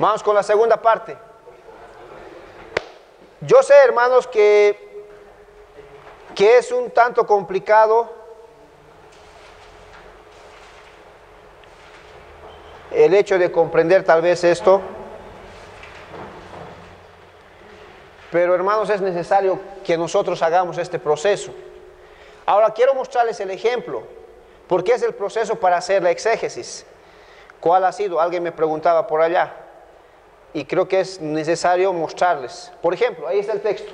Vamos con la segunda parte. Yo sé, hermanos, que es un tanto complicado el hecho de comprender tal vez esto, pero hermanos, es necesario que nosotros hagamos este proceso. Ahora quiero mostrarles el ejemplo, porque es el proceso para hacer la exégesis. ¿Cuál ha sido? Alguien me preguntaba por allá, y creo que es necesario mostrarles. Por ejemplo, ahí está el texto.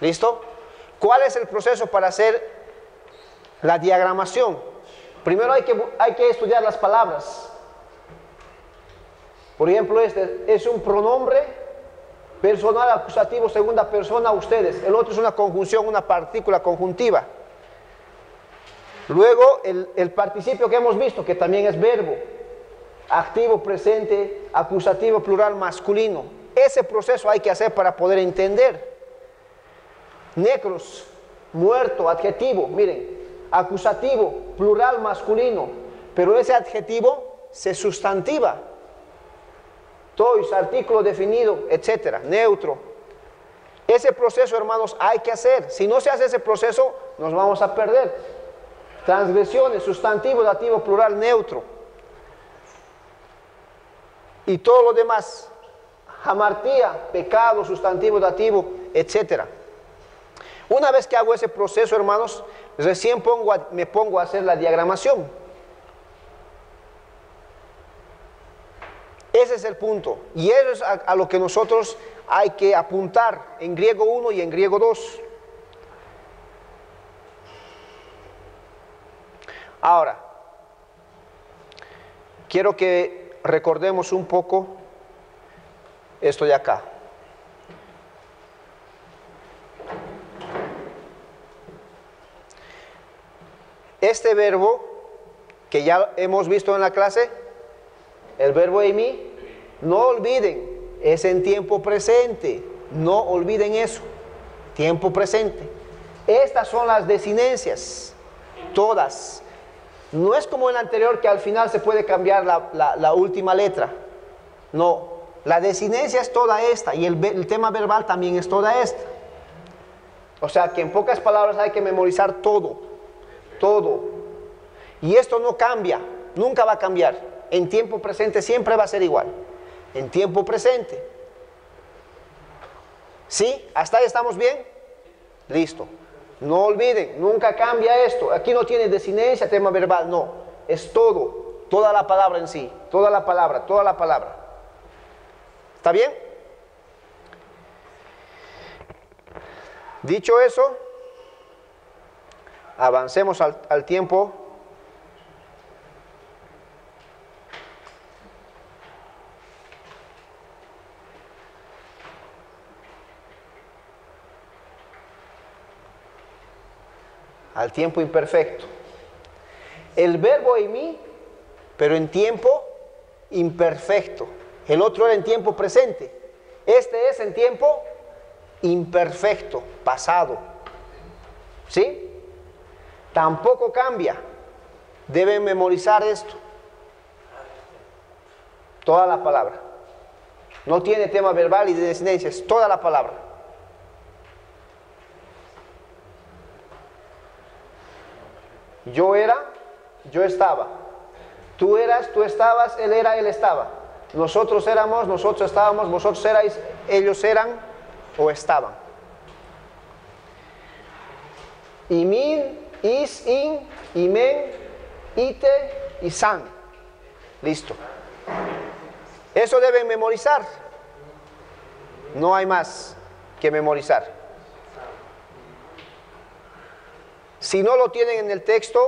¿Listo? ¿Cuál es el proceso para hacer la diagramación? Primero hay que estudiar las palabras. Por ejemplo, este es un pronombre personal acusativo segunda persona, ustedes. El otro es una conjunción, una partícula conjuntiva. Luego el participio que hemos visto, que también es verbo. Activo, presente, acusativo, plural, masculino. Ese proceso hay que hacer para poder entender. Necros, muerto, adjetivo, miren, acusativo, plural, masculino, pero ese adjetivo se sustantiva. Tois, artículo definido, etcétera, neutro. Ese proceso, hermanos, hay que hacer. Si no se hace ese proceso, nos vamos a perder. Transgresiones, sustantivo, dativo, plural, neutro. Y todo lo demás, hamartía, pecado, sustantivo, dativo, etcétera. Una vez que hago ese proceso, hermanos, recién me pongo a hacer la diagramación. Ese es el punto. Y eso es a lo que nosotros hay que apuntar en griego 1 y en griego 2. Ahora, quiero que recordemos un poco esto de acá. Este verbo que ya hemos visto en la clase, el verbo eimi, no olviden, es en tiempo presente, no olviden eso, tiempo presente. Estas son las desinencias, todas. No es como el anterior que al final se puede cambiar la última letra, no, la desinencia es toda esta y el tema verbal también es toda esta. O sea que en pocas palabras hay que memorizar todo. Todo. Y esto no cambia, nunca va a cambiar. En tiempo presente siempre va a ser igual. En tiempo presente. ¿Sí? ¿Hasta ahí estamos bien? Listo. No olviden, nunca cambia esto. Aquí no tiene desinencia, tema verbal, no. Es todo, toda la palabra en sí. Toda la palabra, toda la palabra. ¿Está bien? Dicho eso, avancemos al tiempo. Al tiempo imperfecto. El verbo eimi, pero en tiempo imperfecto. El otro era en tiempo presente. Este es en tiempo imperfecto, pasado. ¿Sí? Tampoco cambia. Deben memorizar esto. Toda la palabra. No tiene tema verbal y de desinencia, es toda la palabra. Yo era, yo estaba. Tú eras, tú estabas, él era, él estaba. Nosotros éramos, nosotros estábamos, vosotros erais, ellos eran o estaban. Imin, is, in, imen, ite y san. Listo. Eso deben memorizar. No hay más que memorizar. Si no lo tienen en el texto,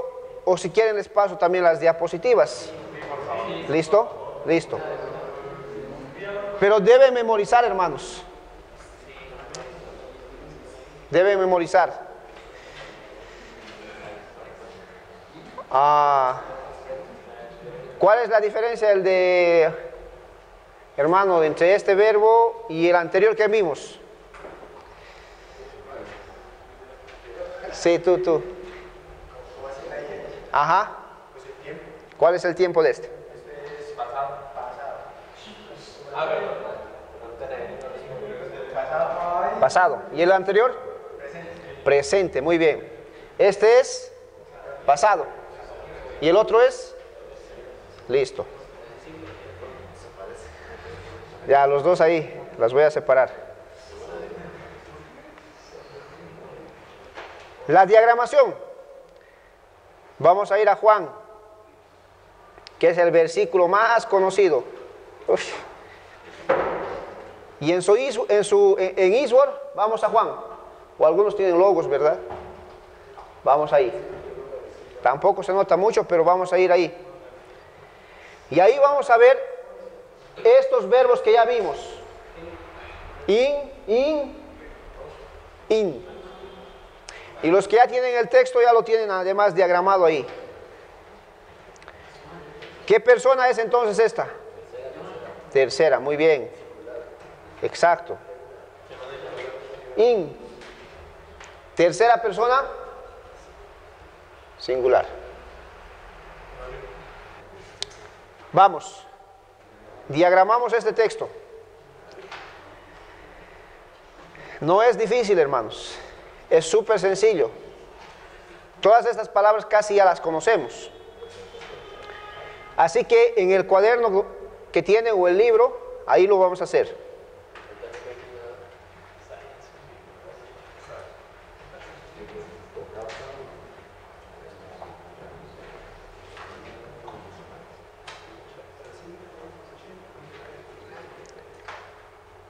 o si quieren les paso también las diapositivas. ¿Listo? Listo. Pero deben memorizar, hermanos. Deben memorizar. ¿Cuál es la diferencia hermano, entre este verbo y el anterior que vimos? Sí, tú. Ajá. ¿Cuál es el tiempo de este? Este es pasado. Pasado. ¿Y el anterior? Presente. Muy bien. Este es pasado. ¿Y el otro es? Listo. Ya, los dos ahí. Las voy a separar. La diagramación. Vamos a ir a Juan, que es el versículo más conocido. Uf. Y en Eastward, vamos a Juan. O algunos tienen logos, ¿verdad? Vamos ahí. Tampoco se nota mucho, pero vamos a ir ahí. Y ahí vamos a ver estos verbos que ya vimos. In. Y los que ya tienen el texto ya lo tienen además diagramado ahí. ¿Qué persona es entonces esta? Tercera, muy bien. Exacto. In. Tercera persona, singular. Vamos. Diagramamos este texto. No es difícil, hermanos. Es súper sencillo. Todas estas palabras casi ya las conocemos. Así que en el cuaderno que tienen o el libro, ahí lo vamos a hacer.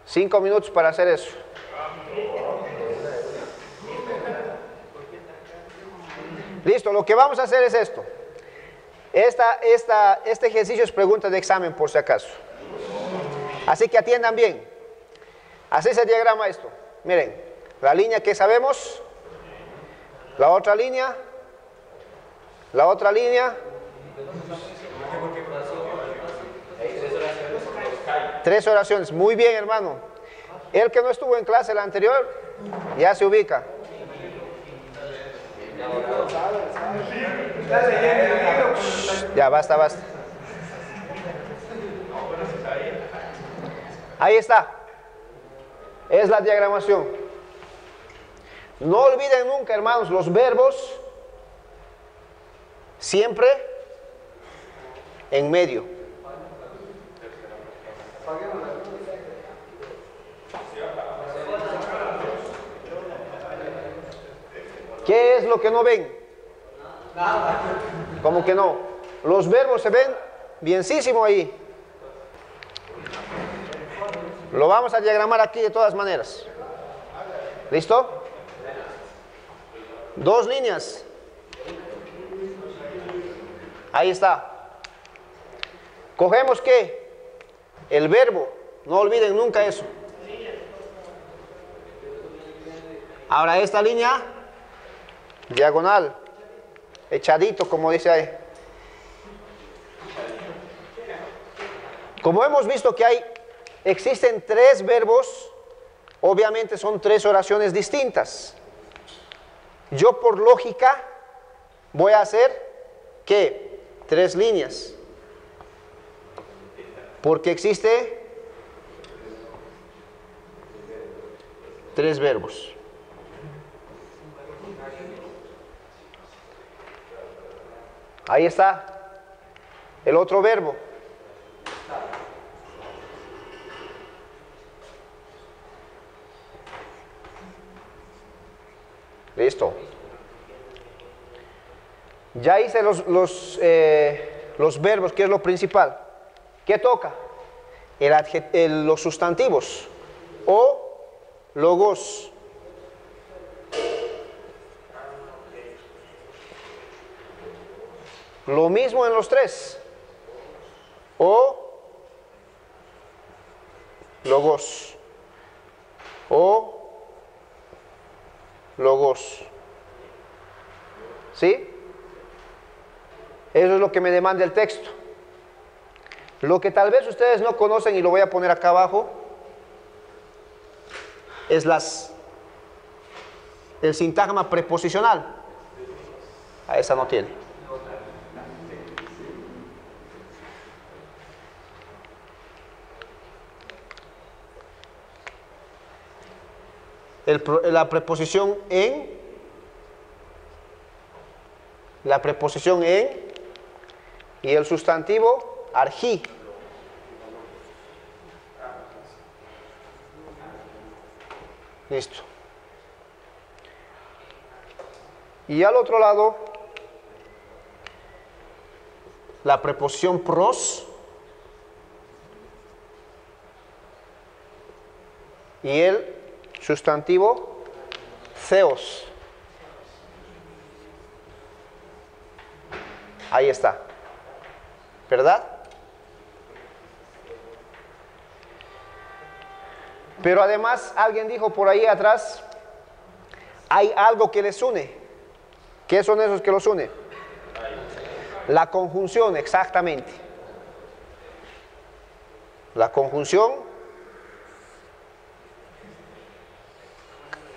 Cinco minutos para hacer eso. Listo, lo que vamos a hacer es esto. Este ejercicio es pregunta de examen por si acaso. Así que atiendan bien. Así se diagrama esto. Miren, la línea que sabemos, la otra línea, tres oraciones. Muy bien, hermano. El que no estuvo en clase la anterior, ya se ubica. Ya, basta. Ahí está. Es la diagramación. No olviden nunca, hermanos, los verbos siempre en medio. ¿Qué es lo que no ven? ¿Cómo que no? Los verbos se ven bienísimo ahí. Lo vamos a diagramar aquí de todas maneras. ¿Listo? Dos líneas. Ahí está. Cogemos ¿qué? El verbo. No olviden nunca eso. Ahora esta línea diagonal, echadito como dice ahí. Como hemos visto que existen tres verbos, obviamente son tres oraciones distintas. Yo por lógica voy a hacer ¿qué? Tres líneas. Porque existe tres verbos. Ahí está el otro verbo. Listo. Ya hice los verbos, que es lo principal. ¿Qué toca? Los sustantivos. O logos. Lo mismo en los tres. O logos. O logos. ¿Sí? Eso es lo que me demanda el texto. Lo que tal vez ustedes no conocen, y lo voy a poner acá abajo, es el sintagma preposicional. A esa no tiene. la preposición en, y el sustantivo arjí. Listo. Y al otro lado, la preposición pros y el sustantivo theos. Ahí está. ¿Verdad? Pero además alguien dijo por ahí atrás, hay algo que les une. ¿Qué son esos que los une? La conjunción, exactamente. La conjunción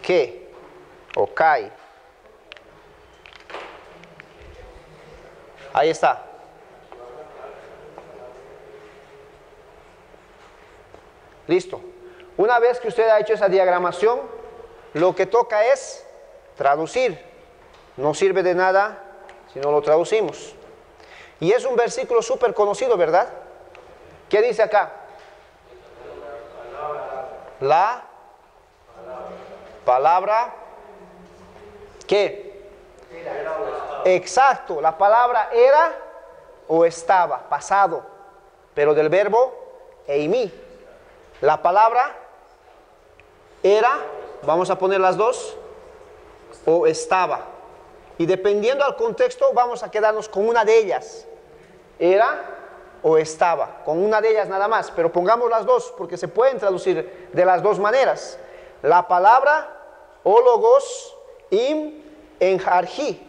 que o kai. Ahí está. Listo. Una vez que usted ha hecho esa diagramación, lo que toca es traducir. No sirve de nada si no lo traducimos. Y es un versículo súper conocido, ¿verdad? ¿Qué dice acá? La palabra, ¿qué? Exacto, la palabra era o estaba, pasado, pero del verbo eimi. La palabra era, vamos a poner las dos, o estaba. Y dependiendo del contexto vamos a quedarnos con una de ellas. Era o estaba, con una de ellas nada más, pero pongamos las dos porque se pueden traducir de las dos maneras. La palabra o logos im en jarjí.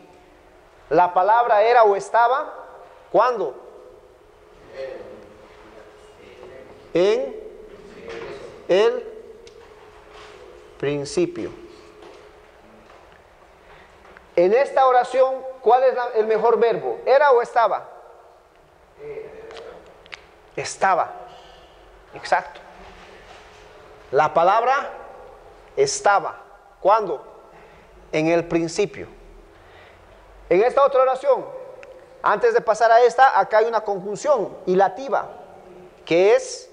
La palabra era o estaba, ¿cuándo? En el principio. En esta oración, ¿cuál es el mejor verbo? ¿Era o estaba? Estaba. Exacto. La palabra estaba. ¿Cuándo? En el principio. En esta otra oración, antes de pasar a esta, acá hay una conjunción hilativa, que es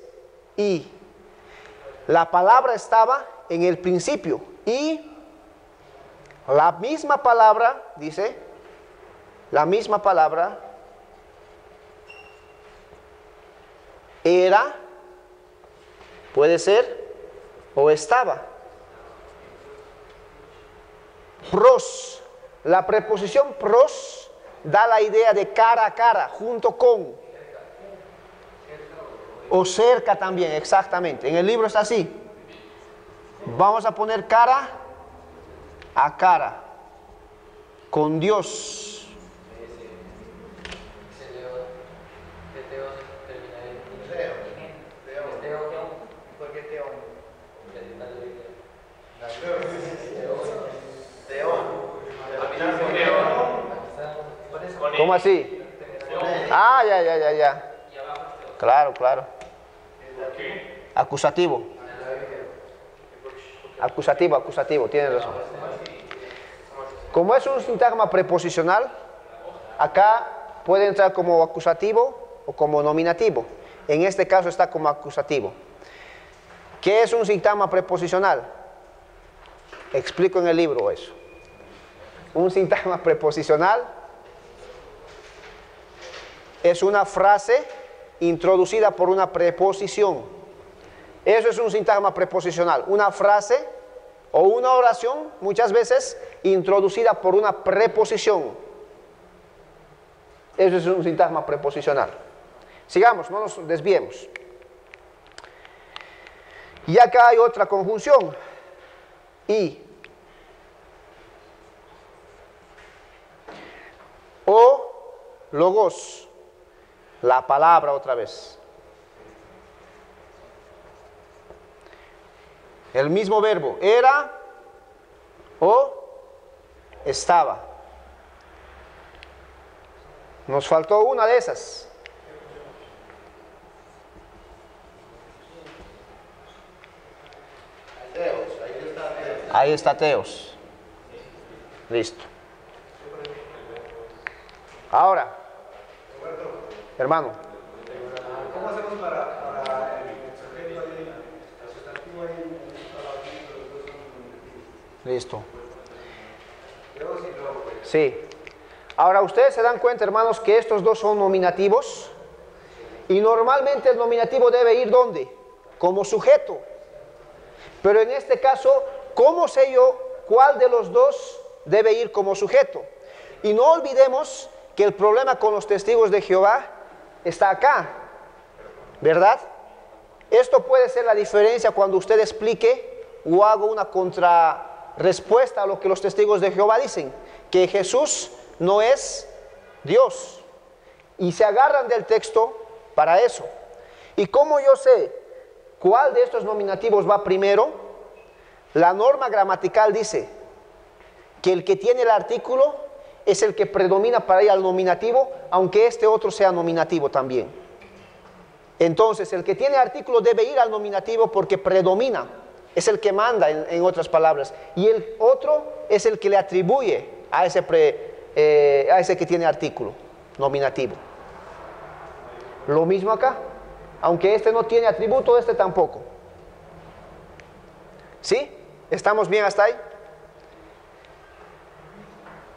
y. La palabra estaba en el principio y la misma palabra, dice, la misma palabra era, puede ser, o estaba. Pros, la preposición pros da la idea de cara a cara, junto con, o cerca también, exactamente. En el libro está así. Vamos a poner cara a cara con Dios. ¿Cómo así? Ah, ya. Claro. Acusativo. Acusativo, tiene razón. Como es un sintagma preposicional, acá puede entrar como acusativo o como nominativo. En este caso está como acusativo. ¿Qué es un sintagma preposicional? Explico en el libro eso. Un sintagma preposicional es una frase introducida por una preposición. Eso es un sintagma preposicional, una frase o una oración, muchas veces introducida por una preposición. Eso es un sintagma preposicional. Sigamos, no nos desviemos. Y acá hay otra conjunción. Y. O logos. La palabra otra vez. El mismo verbo. Era o estaba. Nos faltó una de esas. Ahí está teos. Listo. Ahora, hermano. ¿Cómo hacemos para el sujeto ahí, el sustantivo ahí, Listo. luego sí, luego, pues? Sí. Ahora ustedes se dan cuenta, hermanos, que estos dos son nominativos. Y normalmente el nominativo debe ir ¿dónde? Como sujeto. Pero en este caso, ¿cómo sé yo cuál de los dos debe ir como sujeto? Y no olvidemos que el problema con los testigos de Jehová está acá, ¿verdad? Esto puede ser la diferencia cuando usted explique o haga una contrarrespuesta a lo que los testigos de Jehová dicen, que Jesús no es Dios. Y se agarran del texto para eso. ¿Y cómo yo sé cuál de estos nominativos va primero? La norma gramatical dice que el que tiene el artículo es el que predomina para ir al nominativo, aunque este otro sea nominativo también. Entonces, el que tiene artículo debe ir al nominativo porque predomina, es el que manda en otras palabras, y el otro es el que le atribuye a ese que tiene artículo nominativo. Lo mismo acá, aunque este no tiene atributo, este tampoco. ¿Sí? ¿Estamos bien hasta ahí?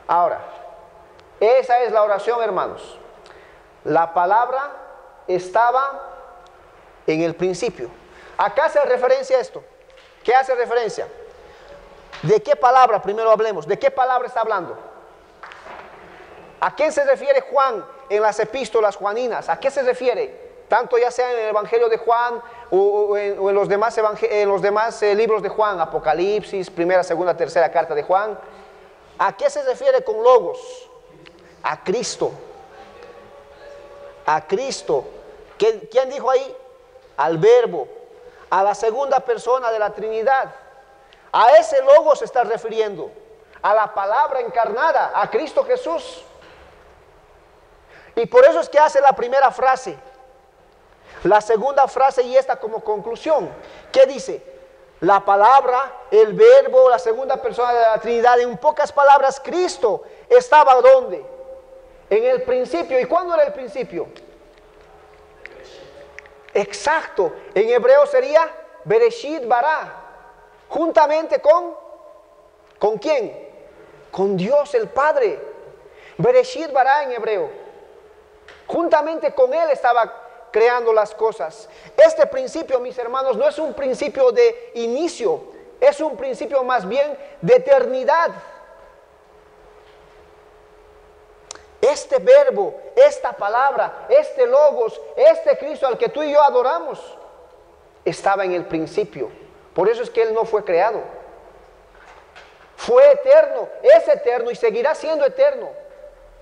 Ahora, esa es la oración, hermanos. La palabra estaba en el principio. Acá hace referencia a esto. ¿Qué hace referencia? ¿De qué palabra? Primero hablemos. ¿De qué palabra está hablando? ¿A quién se refiere Juan en las epístolas juaninas? ¿A qué se refiere? Tanto ya sea en el Evangelio de Juan o en los demás, libros de Juan, Apocalipsis, primera, segunda, tercera carta de Juan. ¿A qué se refiere con logos? A Cristo. A Cristo. ¿Quién dijo ahí? Al Verbo. A la segunda persona de la Trinidad. A ese logo se está refiriendo. A la palabra encarnada, a Cristo Jesús. Y por eso es que hace la primera frase. La segunda frase y esta como conclusión. ¿Qué dice? La palabra, el Verbo, la segunda persona de la Trinidad, en pocas palabras, Cristo estaba ¿dónde? En el principio. ¿Y cuándo era el principio? Exacto. En hebreo sería Bereshit bara. Juntamente ¿con quién? Con Dios el Padre. Bereshit bara en hebreo. Juntamente con Él estaba creando las cosas. Este principio, mis hermanos, no es un principio de inicio, es un principio más bien de eternidad. Este verbo, esta palabra, este logos, este Cristo al que tú y yo adoramos, estaba en el principio. Por eso es que Él no fue creado. Fue eterno, es eterno y seguirá siendo eterno.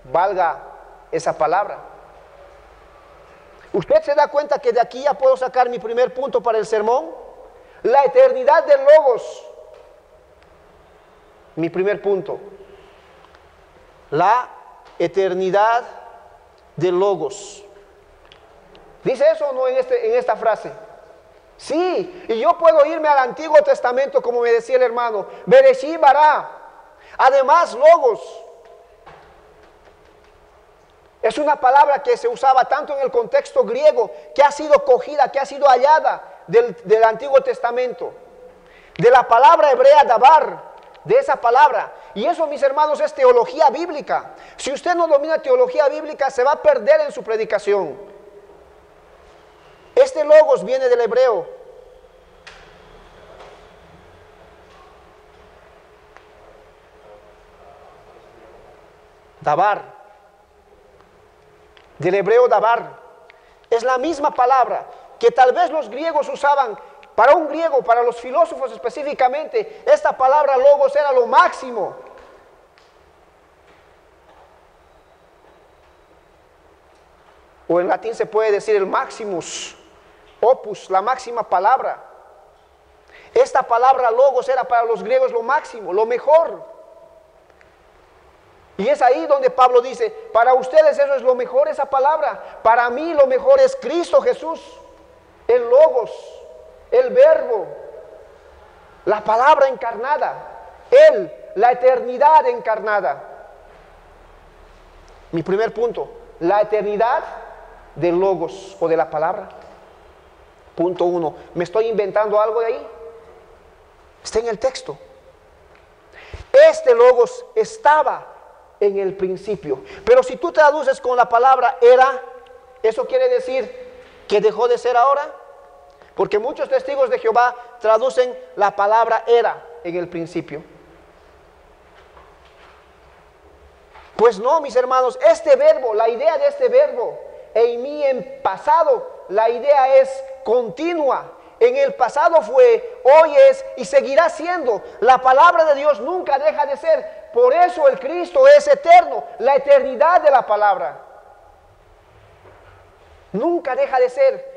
Valga esa palabra. ¿Usted se da cuenta que de aquí ya puedo sacar mi primer punto para el sermón? La eternidad del logos. Mi primer punto. La eternidad del logos. ¿Dice eso o no en esta frase? Sí, y yo puedo irme al Antiguo Testamento, como me decía el hermano, Bereshit bara. Además, logos es una palabra que se usaba tanto en el contexto griego, que ha sido cogida, que ha sido hallada del Antiguo Testamento. De la palabra hebrea dabar, de esa palabra. Y eso, mis hermanos, es teología bíblica. Si usted no domina teología bíblica, se va a perder en su predicación. Este logos viene del hebreo. Dabar. Del hebreo dabar. Es la misma palabra que tal vez los griegos usaban. Para un griego, para los filósofos específicamente, esta palabra logos era lo máximo. O en latín se puede decir el maximus, opus, la máxima palabra. Esta palabra logos era para los griegos lo máximo, lo mejor. Y es ahí donde Pablo dice, para ustedes eso es lo mejor, esa palabra. Para mí lo mejor es Cristo Jesús, el logos, el verbo, la palabra encarnada. Él, la eternidad encarnada. Mi primer punto, la eternidad del Logos o de la palabra. Punto 1. ¿Me estoy inventando algo de ahí? Está en el texto. Este Logos estaba en el principio. Pero si tú traduces con la palabra era, ¿eso quiere decir que dejó de ser ahora? Porque muchos testigos de Jehová traducen la palabra era en el principio. Pues no, mis hermanos, este verbo, la idea de este verbo, eimi en pasado, la idea es continua. En el pasado fue, hoy es y seguirá siendo. La palabra de Dios nunca deja de ser. Por eso el Cristo es eterno, la eternidad de la palabra. Nunca deja de ser.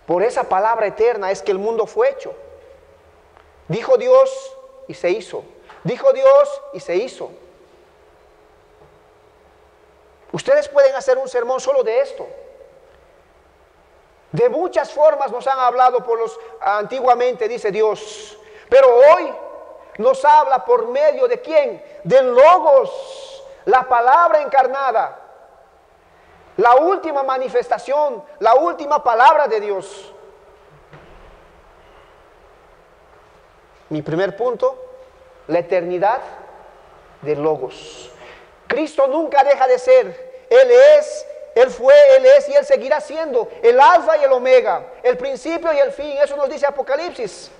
Por esa palabra eterna es que el mundo fue hecho. Dijo Dios y se hizo. Dijo Dios y se hizo. Ustedes pueden hacer un sermón solo de esto. De muchas formas nos han hablado antiguamente, dice Dios. Pero hoy nos habla por medio de ¿quién? Del Logos, la palabra encarnada. La última manifestación, la última palabra de Dios. Mi primer punto, la eternidad del Logos. Cristo nunca deja de ser. Él es, Él fue, Él es y Él seguirá siendo el alfa y el omega, el principio y el fin. Eso nos dice Apocalipsis.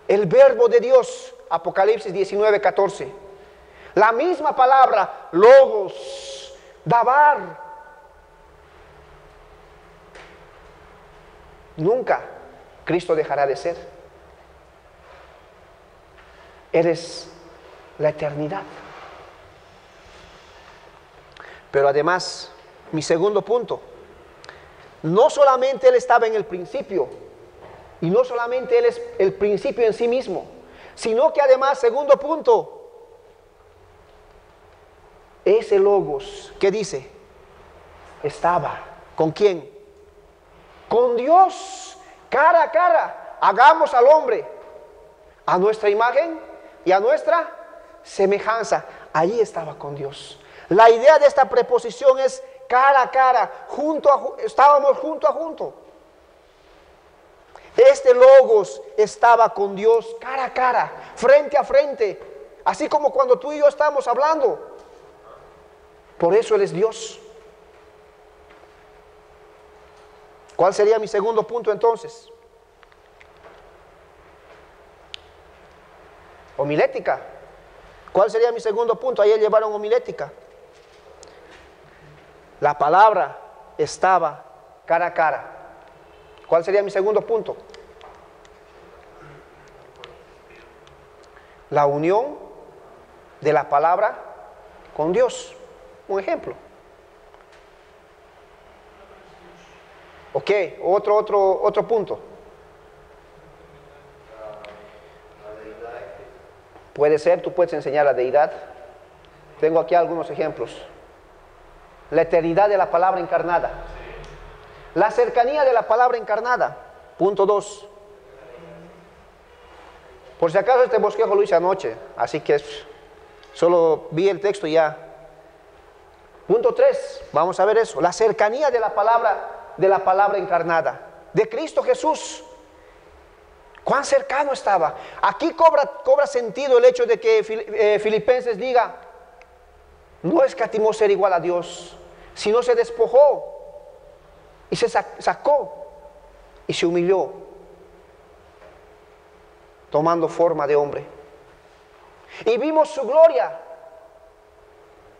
El verbo de Dios, Apocalipsis 19:14. La misma palabra, Logos, Dabar. Nunca Cristo dejará de ser. Eres la eternidad. Pero además, mi segundo punto, no solamente Él estaba en el principio, y no solamente Él es el principio en sí mismo, sino que además, segundo punto, ese Logos, ¿qué dice? Estaba, ¿con quién? Con Dios, cara a cara. Hagamos al hombre a nuestra imagen y a nuestra semejanza. Allí estaba con Dios. La idea de esta preposición es cara a cara, estábamos junto a junto. Este Logos estaba con Dios cara a cara, frente a frente, así como cuando tú y yo estamos hablando. Por eso Él es Dios. ¿Cuál sería mi segundo punto entonces? Homilética. ¿Cuál sería mi segundo punto? Ayer llevaron homilética. La palabra estaba cara a cara. ¿Cuál sería mi segundo punto? La unión de la palabra con Dios. Un ejemplo. Ok, otro punto. Puede ser, tú puedes enseñar la deidad. Tengo aquí algunos ejemplos. La eternidad de la palabra encarnada. La cercanía de la palabra encarnada. Punto 2. Por si acaso este bosquejo lo hice anoche, así que solo vi el texto y ya. Punto 3, vamos a ver eso. La cercanía de la palabra encarnada. De Cristo Jesús. ¿Cuán cercano estaba? Aquí cobra sentido el hecho de que Filipenses diga, no escatimó ser igual a Dios, sino se despojó y se sacó y se humilló, tomando forma de hombre. Y vimos su gloria,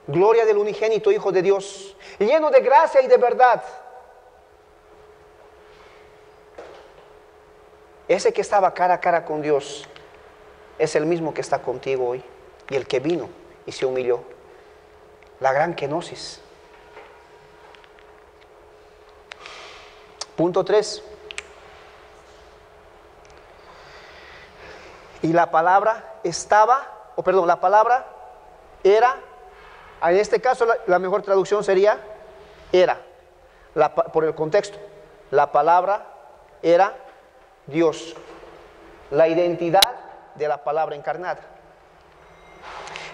gloria del unigénito Hijo de Dios, lleno de gracia y de verdad. Ese que estaba cara a cara con Dios es el mismo que está contigo hoy, y el que vino y se humilló. La gran kenosis. Punto 3. Y la palabra la palabra era, en este caso la mejor traducción sería era, por el contexto. La palabra era Dios. la identidad de la palabra encarnada.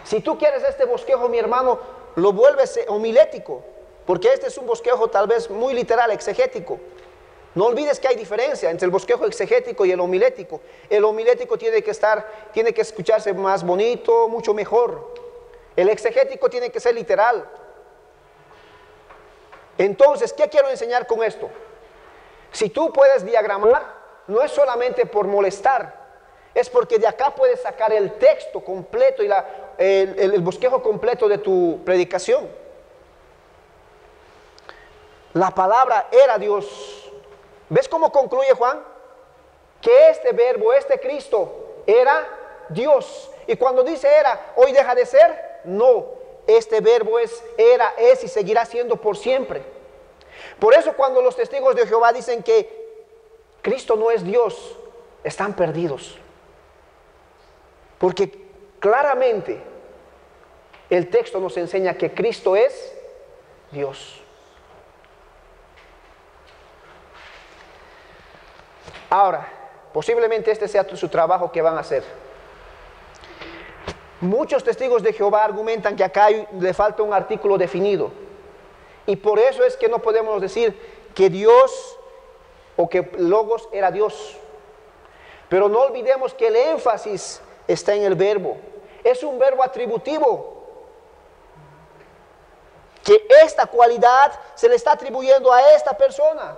Si tú quieres este bosquejo, mi hermano, lo vuelves homilético, porque este es un bosquejo tal vez muy literal, exegético. No olvides que hay diferencia entre el bosquejo exegético y el homilético. El homilético tiene que escucharse más bonito, mucho mejor. El exegético tiene que ser literal. Entonces, ¿qué quiero enseñar con esto? Si tú puedes diagramar, no es solamente por molestar, es porque de acá puedes sacar el texto completo y el bosquejo completo de tu predicación. La palabra era Dios. ¿Ves cómo concluye Juan? Que este verbo, este Cristo, era Dios. Y cuando dice era, ¿hoy deja de ser? No, este verbo era, es y seguirá siendo por siempre. Por eso cuando los testigos de Jehová dicen que Cristo no es Dios, están perdidos. Porque claramente el texto nos enseña que Cristo es Dios. Ahora, posiblemente este sea su trabajo que van a hacer. Muchos testigos de Jehová argumentan que acá le falta un artículo definido. Y por eso es que no podemos decir que Dios o que Logos era Dios. Pero no olvidemos que el énfasis está en el verbo. Es un verbo atributivo. Que esta cualidad se le está atribuyendo a esta persona.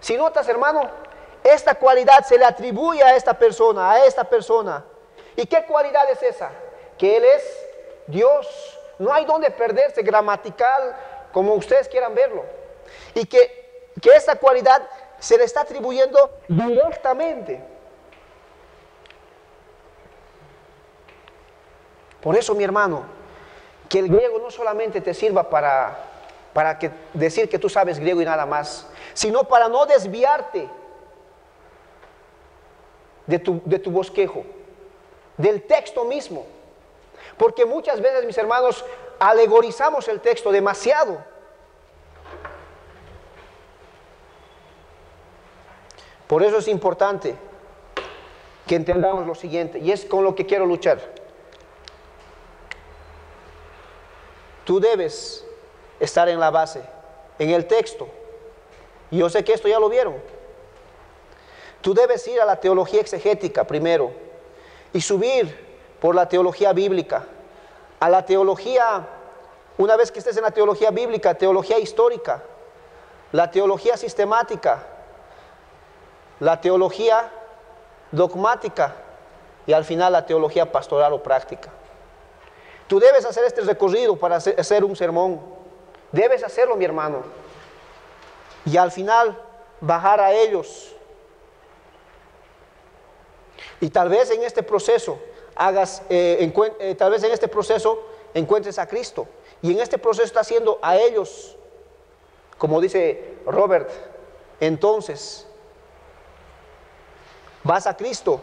Si notas, hermano, esta cualidad se le atribuye a esta persona, a esta persona. ¿Y qué cualidad es esa? Que Él es Dios. No hay donde perderse gramatical, como ustedes quieran verlo. Y que esta cualidad se le está atribuyendo directamente. Por eso, mi hermano, que el griego no solamente te sirva para decir que tú sabes griego y nada más, sino para no desviarte de tu bosquejo, del texto mismo. Porque muchas veces, mis hermanos, alegorizamos el texto demasiado. Por eso es importante que entendamos lo siguiente, y es con lo que quiero luchar. Tú debes estar en la base, en el texto. Y yo sé que esto ya lo vieron. Tú debes ir a la teología exegética primero y subir por la teología bíblica, a la teología, una vez que estés en la teología bíblica, teología histórica, la teología sistemática, la teología dogmática y al final la teología pastoral o práctica. Tú debes hacer este recorrido para hacer un sermón. Debes hacerlo, mi hermano. Y al final bajar a ellos. Y tal vez en este proceso encuentres a Cristo. Y en este proceso está haciendo a ellos, como dice Robert, entonces vas a Cristo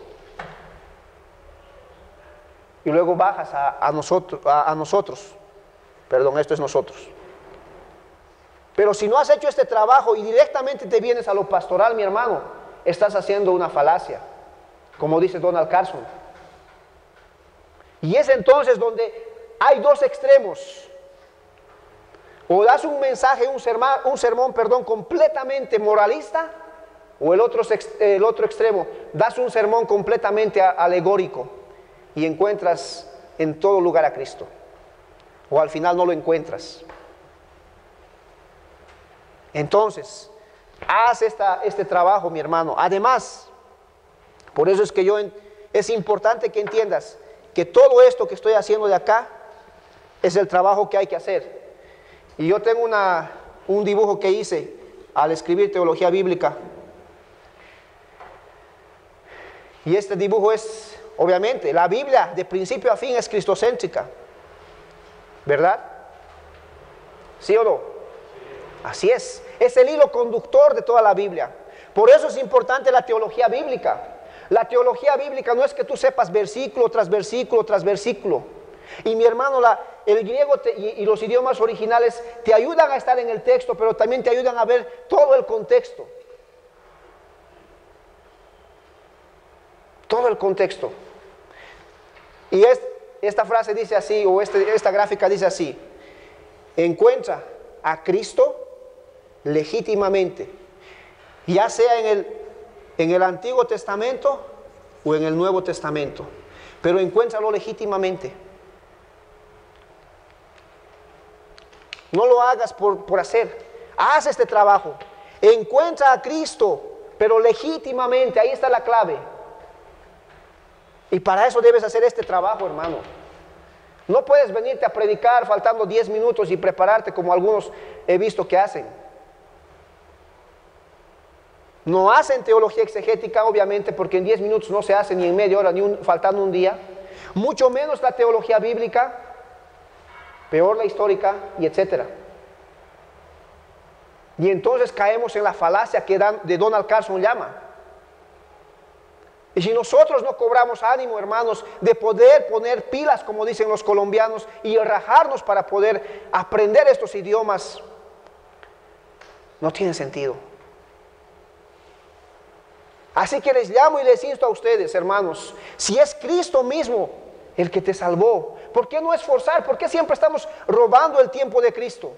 y luego bajas a nosotros. Perdón, esto es nosotros. Pero si no has hecho este trabajo y directamente te vienes a lo pastoral, mi hermano, estás haciendo una falacia, como dice Donald Carson. Y es entonces donde hay dos extremos. O das un mensaje, un sermón, completamente moralista, o el otro extremo, das un sermón completamente alegórico y encuentras en todo lugar a Cristo. O al final no lo encuentras. Entonces, haz este trabajo, mi hermano. Además, por eso es que es importante que entiendas que todo esto que estoy haciendo de acá es el trabajo que hay que hacer. Y yo tengo un dibujo que hice al escribir teología bíblica. Y este dibujo es, obviamente, la Biblia de principio a fin es cristocéntrica. ¿Verdad? ¿Sí o no? Así es. Es el hilo conductor de toda la Biblia. Por eso es importante la teología bíblica. La teología bíblica no es que tú sepas versículo tras versículo tras versículo. Y mi hermano, el griego y los idiomas originales te ayudan a estar en el texto, pero también te ayudan a ver todo el contexto. todo el contexto. Y esta frase dice así, o esta gráfica dice así: encuentra a Cristo legítimamente, ya sea en el Antiguo Testamento o en el Nuevo Testamento, pero encuéntralo legítimamente. No lo hagas por hacer. Haz este trabajo. Encuentra a Cristo, pero legítimamente. Ahí está la clave. Y para eso debes hacer este trabajo, hermano. No puedes venirte a predicar faltando 10 minutos y prepararte como algunos he visto que hacen. No hacen teología exegética, obviamente, porque en 10 minutos no se hace, ni en media hora, faltando un día. Mucho menos la teología bíblica, peor la histórica, y etcétera. Y entonces caemos en la falacia que de Donald Carson llama. Y si nosotros no cobramos ánimo, hermanos, de poder poner pilas, como dicen los colombianos, y rajarnos para poder aprender estos idiomas, no tiene sentido. Así que les llamo y les insto a ustedes, hermanos, si es Cristo mismo el que te salvó, ¿por qué no esforzar? ¿Por qué siempre estamos robando el tiempo de Cristo?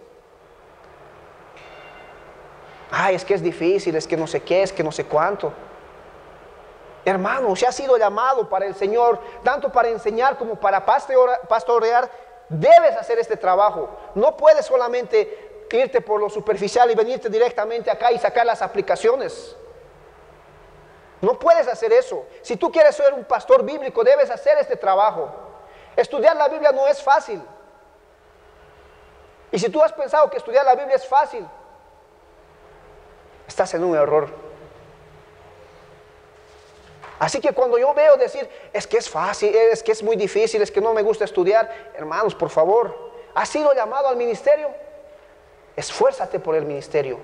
Ay, es que es difícil, es que no sé qué, es que no sé cuánto. Hermano, si has sido llamado para el Señor, tanto para enseñar como para pastorear, debes hacer este trabajo. No puedes solamente irte por lo superficial y venirte directamente acá y sacar las aplicaciones. No puedes hacer eso. Si tú quieres ser un pastor bíblico, debes hacer este trabajo. Estudiar la Biblia no es fácil. Y si tú has pensado que estudiar la Biblia es fácil, estás en un error. Así que cuando yo veo decir, es que es fácil, es que es muy difícil, es que no me gusta estudiar, hermanos, por favor, ¿has sido llamado al ministerio? Esfuérzate por el ministerio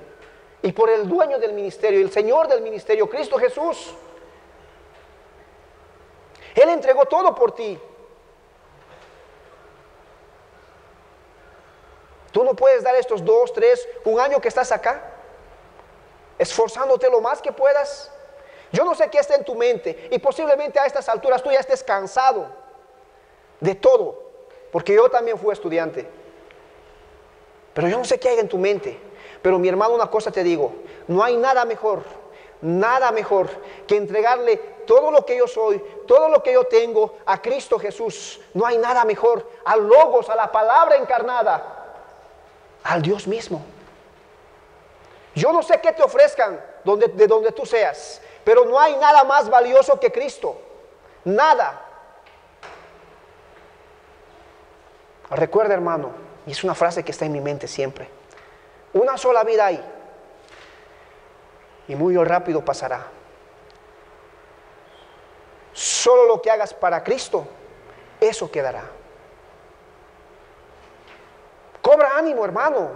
y por el dueño del ministerio, el Señor del ministerio, Cristo Jesús. Él entregó todo por ti. Tú no puedes dar estos 2, 3, un año que estás acá, esforzándote lo más que puedas. Yo no sé qué está en tu mente, y posiblemente a estas alturas tú ya estés cansado de todo, porque yo también fui estudiante. Pero yo no sé qué hay en tu mente. Pero mi hermano, una cosa te digo, no hay nada mejor que entregarle todo lo que yo soy, todo lo que yo tengo a Cristo Jesús. No hay nada mejor, al Logos, a la palabra encarnada, al Dios mismo. Yo no sé qué te ofrezcan de donde tú seas, pero no hay nada más valioso que Cristo. Nada. Recuerda, hermano, y es una frase que está en mi mente siempre: una sola vida hay, y muy rápido pasará. Solo lo que hagas para Cristo, eso quedará. Cobra ánimo, hermano.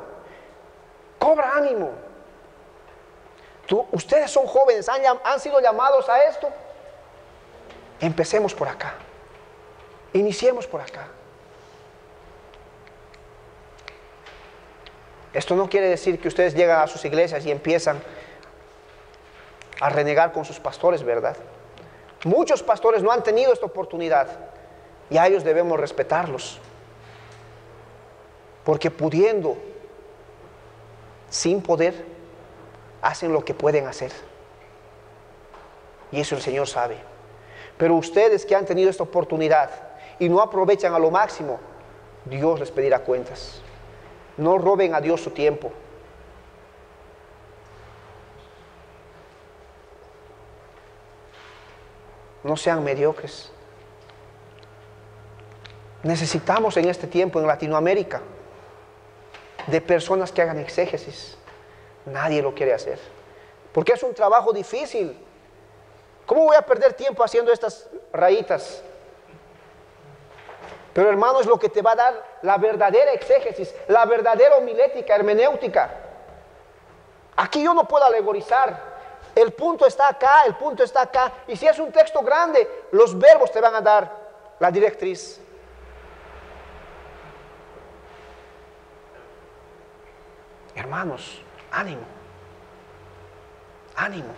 Cobra ánimo. Ustedes son jóvenes, han sido llamados a esto. Empecemos por acá. Iniciemos por acá. Esto no quiere decir que ustedes llegan a sus iglesias y empiezan a renegar con sus pastores, ¿verdad? Muchos pastores no han tenido esta oportunidad y a ellos debemos respetarlos, porque pudiendo, sin poder, hacen lo que pueden hacer, y eso el Señor sabe. Pero ustedes que han tenido esta oportunidad y no aprovechan a lo máximo, Dios les pedirá cuentas. No roben a Dios su tiempo. No sean mediocres. Necesitamos en este tiempo en Latinoamérica de personas que hagan exégesis. Nadie lo quiere hacer, porque es un trabajo difícil. ¿Cómo voy a perder tiempo haciendo estas rayitas? Pero, hermano, es lo que te va a dar la verdadera exégesis, la verdadera homilética, hermenéutica. Aquí yo no puedo alegorizar. El punto está acá, el punto está acá. Y si es un texto grande, los verbos te van a dar la directriz. Hermanos, ánimo. Ánimo.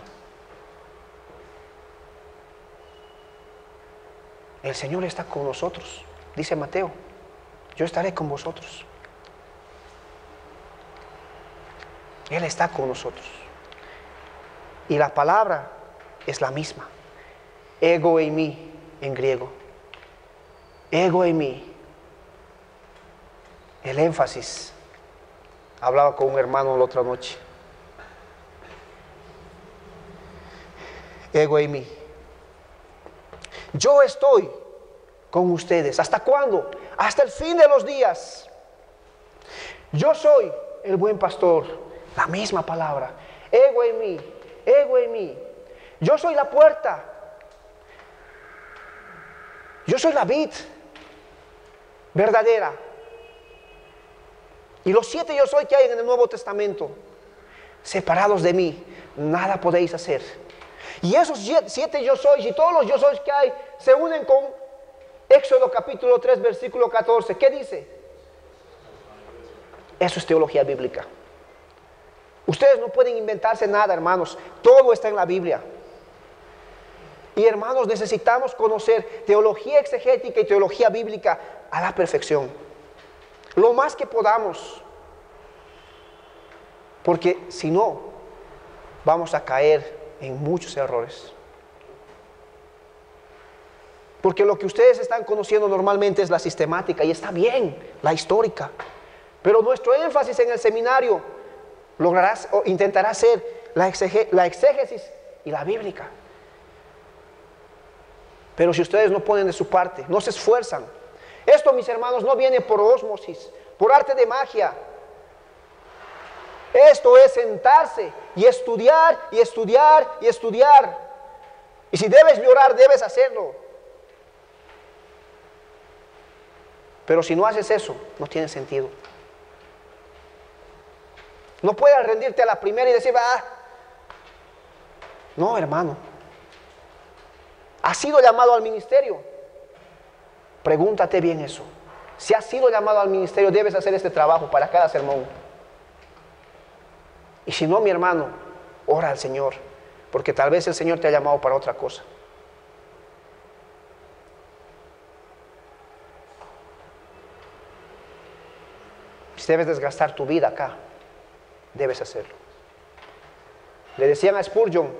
El Señor está con nosotros. Dice Mateo, yo estaré con vosotros. Él está con nosotros. Y la palabra es la misma. Ego eimi en griego. Ego eimi. El énfasis. Hablaba con un hermano la otra noche. Ego eimi. Yo estoy con ustedes. ¿Hasta cuándo? Hasta el fin de los días. Yo soy el buen pastor. La misma palabra. Ego eimi. Ego eimi. Yo soy la puerta. Yo soy la vid verdadera. Y los 7 yo soy que hay en el Nuevo Testamento, separados de mí, nada podéis hacer. Y esos 7 yo soy y todos los yo soy que hay se unen con Éxodo capítulo 3 versículo 14. ¿Qué dice? Eso es teología bíblica. Ustedes no pueden inventarse nada, hermanos. Todo está en la Biblia. Y hermanos, necesitamos conocer teología exegética y teología bíblica a la perfección. Lo más que podamos. Porque si no, vamos a caer en muchos errores. Porque lo que ustedes están conociendo normalmente es la sistemática y está bien, la histórica. Pero nuestro énfasis en el seminario logrará o intentará ser la exégesis y la bíblica. Pero si ustedes no ponen de su parte, no se esfuerzan. Esto, mis hermanos, no viene por ósmosis, por arte de magia. Esto es sentarse y estudiar y estudiar y estudiar. Y si debes llorar, debes hacerlo. Pero si no haces eso, no tiene sentido. No puedes rendirte a la primera y decir, no, hermano. ¿Has sido llamado al ministerio? Pregúntate bien eso. Si has sido llamado al ministerio, debes hacer este trabajo para cada sermón. Y si no, mi hermano, ora al Señor, porque tal vez el Señor te ha llamado para otra cosa. Si debes desgastar tu vida acá, debes hacerlo. Le decían a Spurgeon,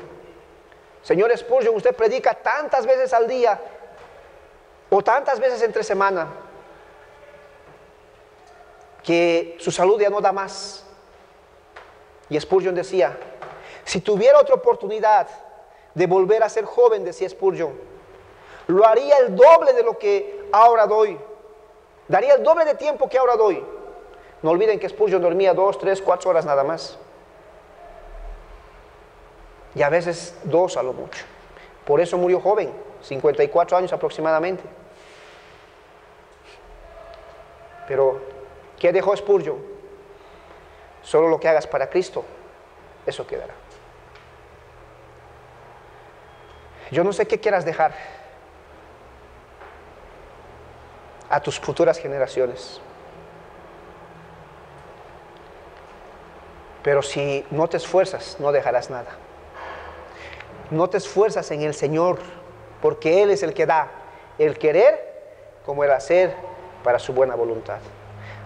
señor Spurgeon, usted predica tantas veces al día o tantas veces entre semana que su salud ya no da más. Y Spurgeon decía, si tuviera otra oportunidad de volver a ser joven, decía Spurgeon, lo haría el doble de lo que ahora doy. Daría el doble de tiempo que ahora doy. No olviden que Spurgeon dormía 2, 3, 4 horas nada más. Y a veces 2 a lo mucho. Por eso murió joven, 54 años aproximadamente. Pero, ¿qué dejó Spurgeon? Solo lo que hagas para Cristo, eso quedará. Yo no sé qué quieras dejar a tus futuras generaciones. Pero si no te esfuerzas, no dejarás nada. No te esfuerzas en el Señor, porque Él es el que da el querer como el hacer para su buena voluntad.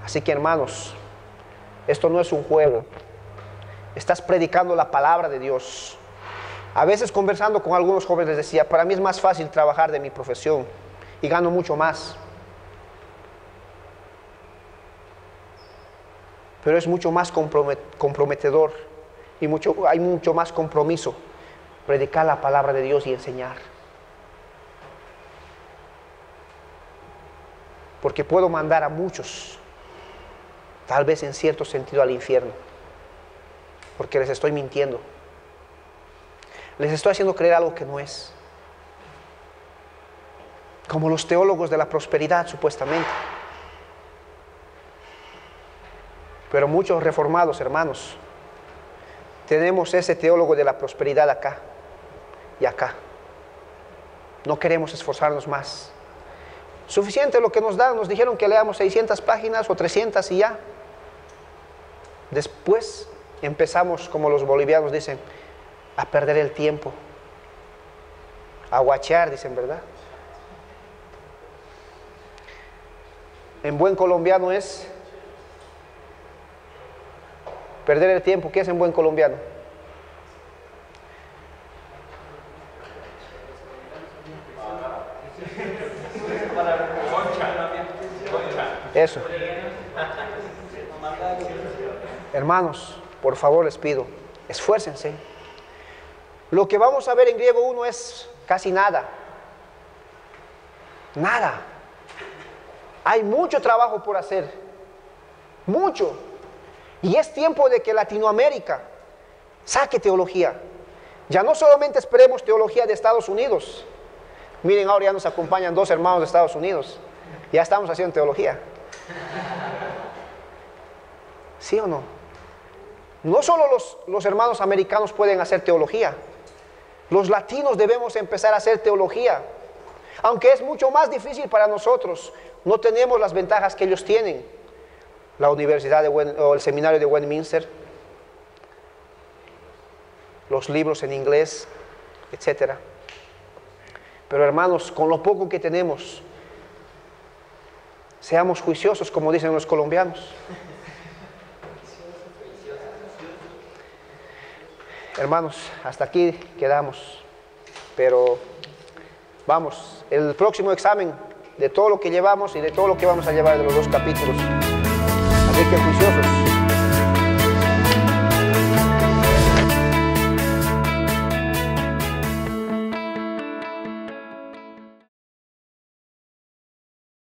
Así que, hermanos, esto no es un juego. Estás predicando la palabra de Dios. A veces conversando con algunos jóvenes les decía, para mí es más fácil trabajar de mi profesión y gano mucho más. Pero es mucho más comprometedor y hay mucho más compromiso predicar la palabra de Dios y enseñar. Porque puedo mandar a muchos, tal vez en cierto sentido, al infierno, porque les estoy mintiendo. Les estoy haciendo creer algo que no es. Como los teólogos de la prosperidad, supuestamente. Pero muchos reformados, hermanos, tenemos ese teólogo de la prosperidad acá y acá. No queremos esforzarnos más. Suficiente lo que nos dan. Nos dijeron que leamos 600 páginas o 300 y ya. Después empezamos, como los bolivianos dicen, a perder el tiempo, a guachear, dicen, ¿verdad? En buen colombiano es perder el tiempo. ¿Qué es en buen colombiano? Eso. Hermanos, por favor les pido, esfuércense. Lo que vamos a ver en griego 1 es casi nada. Nada. Hay mucho trabajo por hacer. Mucho. Y es tiempo de que Latinoamérica saque teología. Ya no solamente esperemos teología de Estados Unidos. Miren, ahora ya nos acompañan 2 hermanos de Estados Unidos. Ya estamos haciendo teología. ¿Sí o no? No solo los hermanos americanos pueden hacer teología. Los latinos debemos empezar a hacer teología. Aunque es mucho más difícil para nosotros, no tenemos las ventajas que ellos tienen. La universidad o el seminario de Westminster, los libros en inglés, etc. Pero hermanos, con lo poco que tenemos, seamos juiciosos, como dicen los colombianos. Hermanos, hasta aquí quedamos. Pero vamos, el próximo examen de todo lo que llevamos y de todo lo que vamos a llevar de los 2 capítulos. Así que juiciosos.